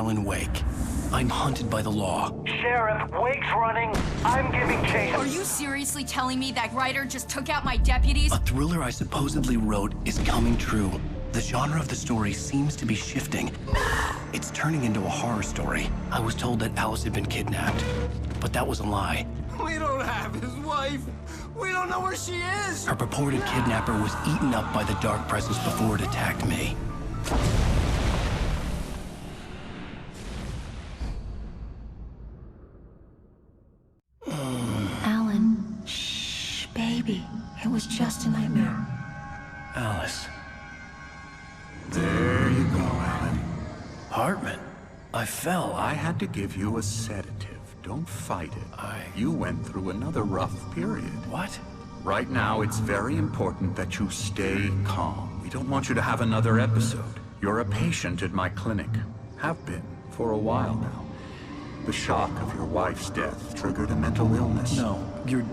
Alan Wake. I'm hunted by the law. Sheriff, Wake's running. I'm giving chase. Are you seriously telling me that Ryder just took out my deputies? A thriller I supposedly wrote is coming true. The genre of the story seems to be shifting. It's turning into a horror story. I was told that Alice had been kidnapped, but that was a lie. We don't have his wife. We don't know where she is. Her purported kidnapper was eaten up by the dark presence before it attacked me. Alan, shh, baby. It was just a nightmare. Alice. There you go, Alan. Hartman. I fell. I had to give you a sedative. Don't fight it. You went through another rough period. What? Right now, it's very important that you stay calm. We don't want you to have another episode. You're a patient at my clinic. Have been for a while now. The shock of your wife's death triggered a mental illness. No, you're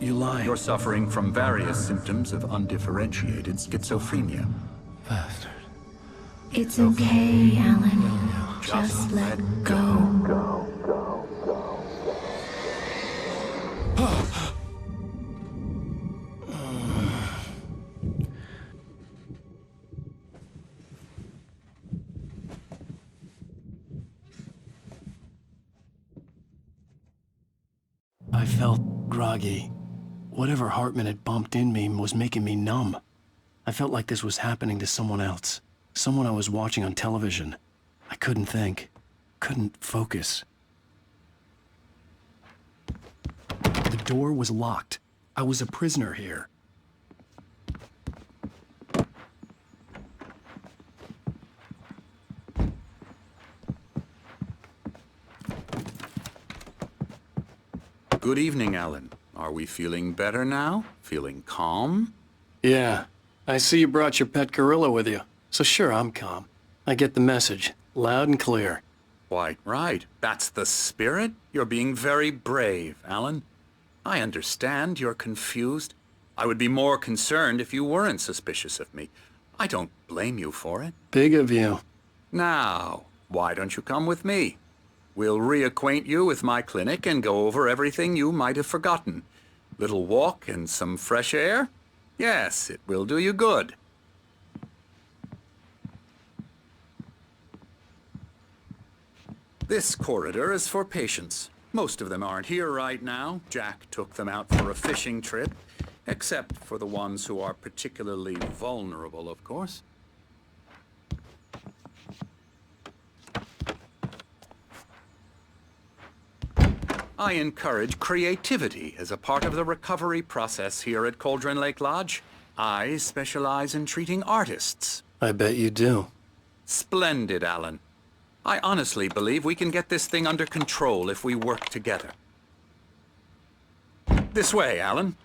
lying. You're suffering from various symptoms of undifferentiated schizophrenia. Bastard. It's okay, Alan. Just let go. I felt groggy. Whatever Hartman had bumped in me was making me numb. I felt like this was happening to someone else. Someone I was watching on television. I couldn't think. Couldn't focus. The door was locked. I was a prisoner here. Good evening, Alan. Are we feeling better now? Feeling calm? Yeah. I see you brought your pet gorilla with you. So sure, I'm calm. I get the message. Loud and clear. Why, right. That's the spirit. You're being very brave, Alan. I understand you're confused. I would be more concerned if you weren't suspicious of me. I don't blame you for it. Big of you. Now, why don't you come with me? We'll reacquaint you with my clinic and go over everything you might have forgotten. Little walk and some fresh air? Yes, it will do you good. This corridor is for patients. Most of them aren't here right now. Jack took them out for a fishing trip, except for the ones who are particularly vulnerable, of course. I encourage creativity as a part of the recovery process here at Cauldron Lake Lodge. I specialize in treating artists. I bet you do. Splendid, Alan. I honestly believe we can get this thing under control if we work together. This way, Alan.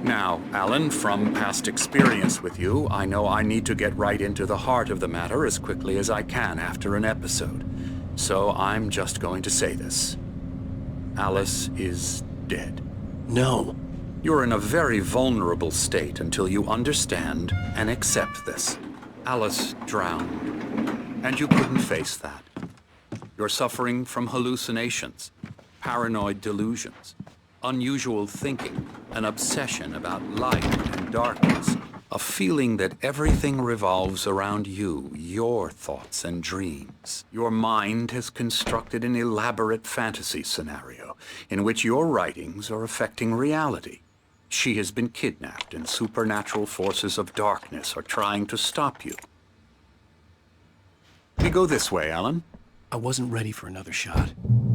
Now, Alan, from past experience with you, I know I need to get right into the heart of the matter as quickly as I can after an episode. So I'm just going to say this. Alice is dead. No. You're in a very vulnerable state until you understand and accept this. Alice drowned, and you couldn't face that. You're suffering from hallucinations, paranoid delusions, unusual thinking, an obsession about light and darkness, a feeling that everything revolves around you, your thoughts and dreams. Your mind has constructed an elaborate fantasy scenario in which your writings are affecting reality. She has been kidnapped and supernatural forces of darkness are trying to stop you. We go this way, Alan. I wasn't ready for another shot,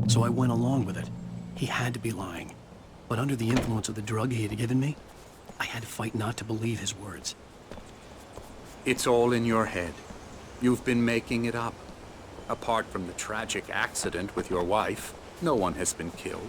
so I went along with it. He had to be lying. But under the influence of the drug he had given me, I had to fight not to believe his words. It's all in your head. You've been making it up. Apart from the tragic accident with your wife, no one has been killed.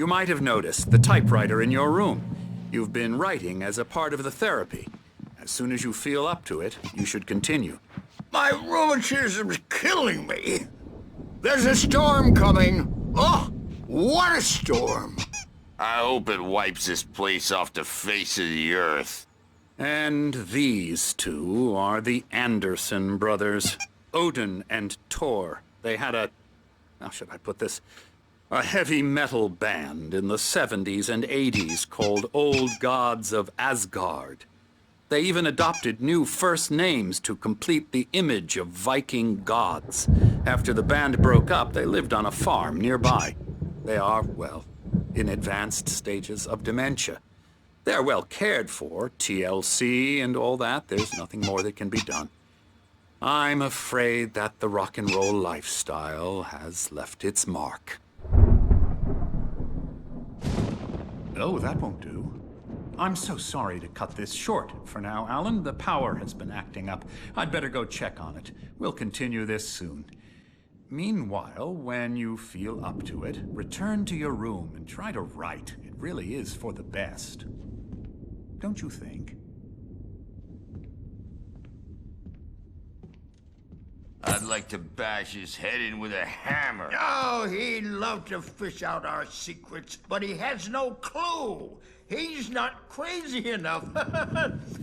You might have noticed the typewriter in your room. You've been writing as a part of the therapy. As soon as you feel up to it, you should continue. My rheumatism's killing me. There's a storm coming. Oh, what a storm. I hope it wipes this place off the face of the earth. And these two are the Anderson brothers, Odin and Tor. They had how should I put this? A heavy metal band in the 70s and 80s called Old Gods of Asgard. They even adopted new first names to complete the image of Viking gods. After the band broke up, they lived on a farm nearby. They are, well, in advanced stages of dementia. They're well cared for, TLC and all that. There's nothing more that can be done. I'm afraid that the rock and roll lifestyle has left its mark. Oh, that won't do. I'm so sorry to cut this short for now, Alan. The power has been acting up. I'd better go check on it. We'll continue this soon. Meanwhile, when you feel up to it, return to your room and try to write. It really is for the best. Don't you think? I'd like to bash his head in with a hammer. Oh, he'd love to fish out our secrets, but he has no clue. He's not crazy enough.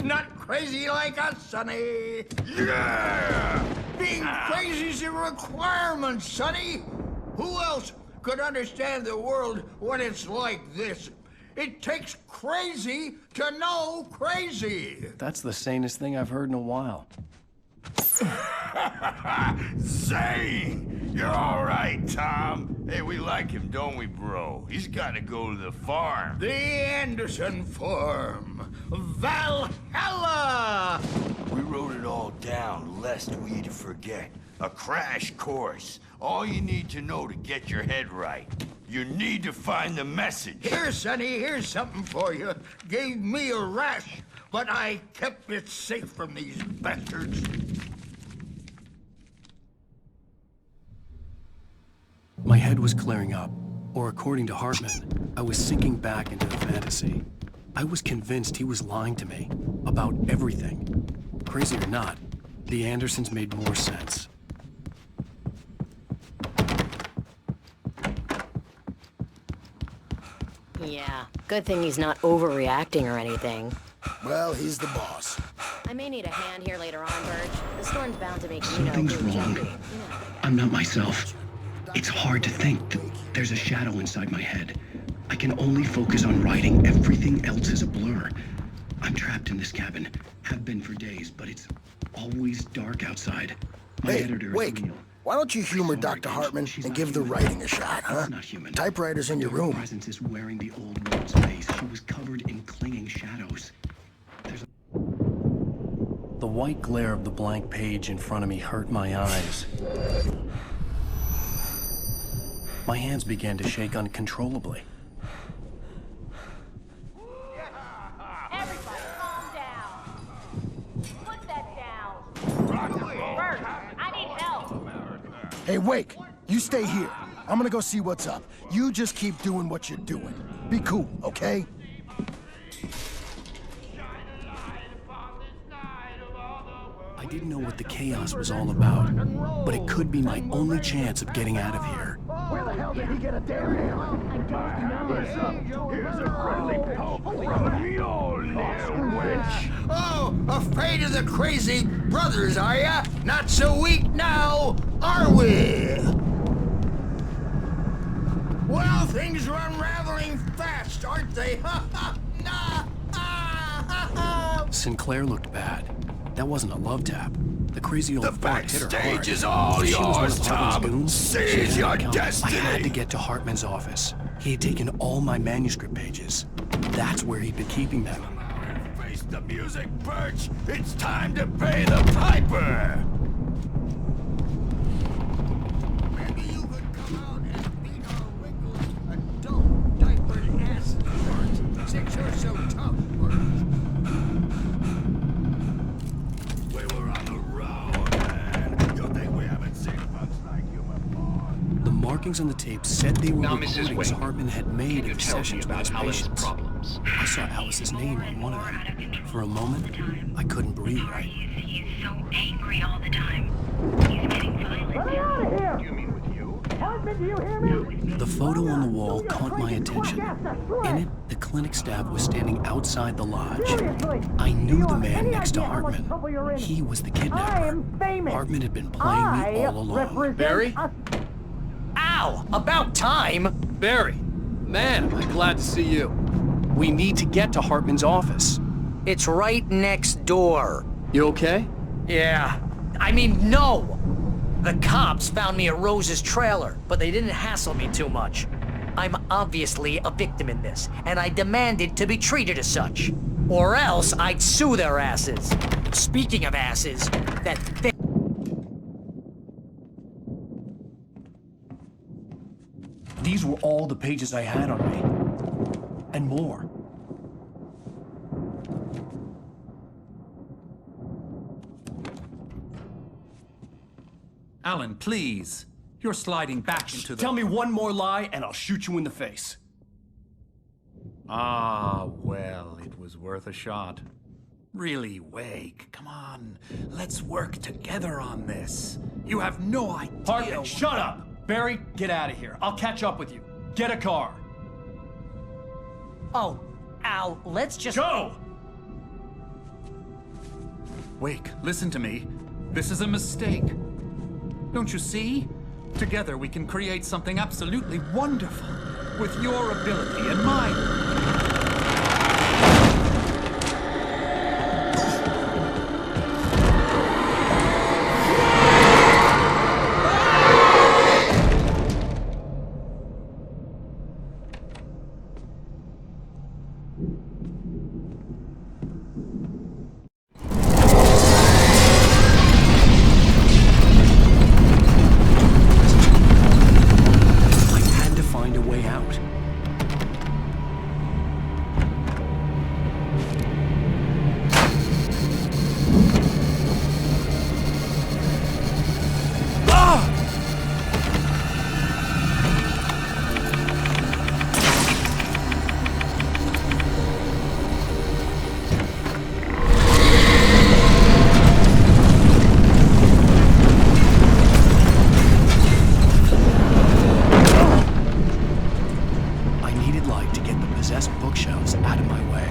Not crazy like us, Sonny. Yeah! Being crazy's a requirement, Sonny. Who else could understand the world when it's like this? It takes crazy to know crazy. That's the sanest thing I've heard in a while. Zane! You're all right, Tom. Hey, we like him, don't we, bro? He's got to go to the farm. The Anderson Farm. Valhalla! We wrote it all down, lest we forget. A crash course. All you need to know to get your head right. You need to find the message. Here, Sonny, here's something for you. Gave me a rash, but I kept it safe from these bastards. My head was clearing up, or according to Hartman, I was sinking back into the fantasy. I was convinced he was lying to me about everything. Crazy or not, the Andersons made more sense. Yeah, good thing he's not overreacting or anything. Well, he's the boss. I may need a hand here later on, Burge. The storm's bound to make you know Something's who wrong. jumpy. I'm not myself. It's hard to think. There's a shadow inside my head. I can only focus on writing. Everything else is a blur. I'm trapped in this cabin. Have been for days, but it's always dark outside. My editor Wake, is real. why don't you humor Sorry, Dr. Hartman she's and not give the human. writing a shot, huh? It's not human. Typewriter's in your Her room. presence is wearing the old woman's face. She was covered in clinging shadows. The white glare of the blank page in front of me hurt my eyes. My hands began to shake uncontrollably. Everybody calm down. Put that down. Bert, I need help. Hey, Wake, you stay here. I'm gonna go see what's up. You just keep doing what you're doing. Be cool, okay? I didn't know what the chaos was all about, but it could be my only chance of getting out of here. Where the hell did he get a damn hammer? Here's a friendly poke from Mjolnir, witch. Oh, afraid of the crazy brothers, are ya? Not so weak now, are we? Well, things are unraveling fast, aren't they? Sinclair looked bad. That wasn't a love tap. The crazy old fuck hit her hard. backstage is all She was one yours, of Hartman's Tom. goons. Seize She had your it coming. destiny. I had to get to Hartman's office. He had taken all my manuscript pages. That's where he'd been keeping them. Face the music, Birch. It's time to pay the piper. Maybe you could come out and beat our wrinkled, adult, diapered asses, Bert, since you're so tough, Bert. We were on the road, man. You think we haven't seen punks like you before? The market markings on the tape said they were Now, Mrs. recordings Wake, Hartman had made can you of tell me sessions with his about Alice's patients. problems? I saw Alice's name on one of them. For a moment, I couldn't breathe right. He's so angry all the time. He's getting violent. Let me out of here! You mean with you? Hartman, do you hear me? The photo on the wall caught my attention. In it, the clinic staff was standing outside the lodge. Seriously! I Do knew you the have man any next to idea how much Hartman. trouble you're in? He was the I kidnapper. am famous. Hartman had been playing me all along. represent Barry? us. Ow! About time! Barry! Man, I'm glad to see you. We need to get to Hartman's office. It's right next door. You okay? Yeah. I mean, no! The cops found me at Rose's trailer, but they didn't hassle me too much. I'm obviously a victim in this, and I demanded to be treated as such. Or else I'd sue their asses. Speaking of asses, that thing. These were all the pages I had on me. And more. Alan, please. You're sliding back into the... Tell me one more lie and I'll shoot you in the face. Ah, well, it was worth a shot. Really, Wake, come on. Let's work together on this. You have no idea... Hartman, shut up! Barry, get out of here. I'll catch up with you. Get a car. Oh, Al, let's just... Go! Wake, listen to me. This is a mistake. Don't you see? Together we can create something absolutely wonderful. With your ability and mine. I had to find a way out. I needed light to get the possessed bookshelves out of my way.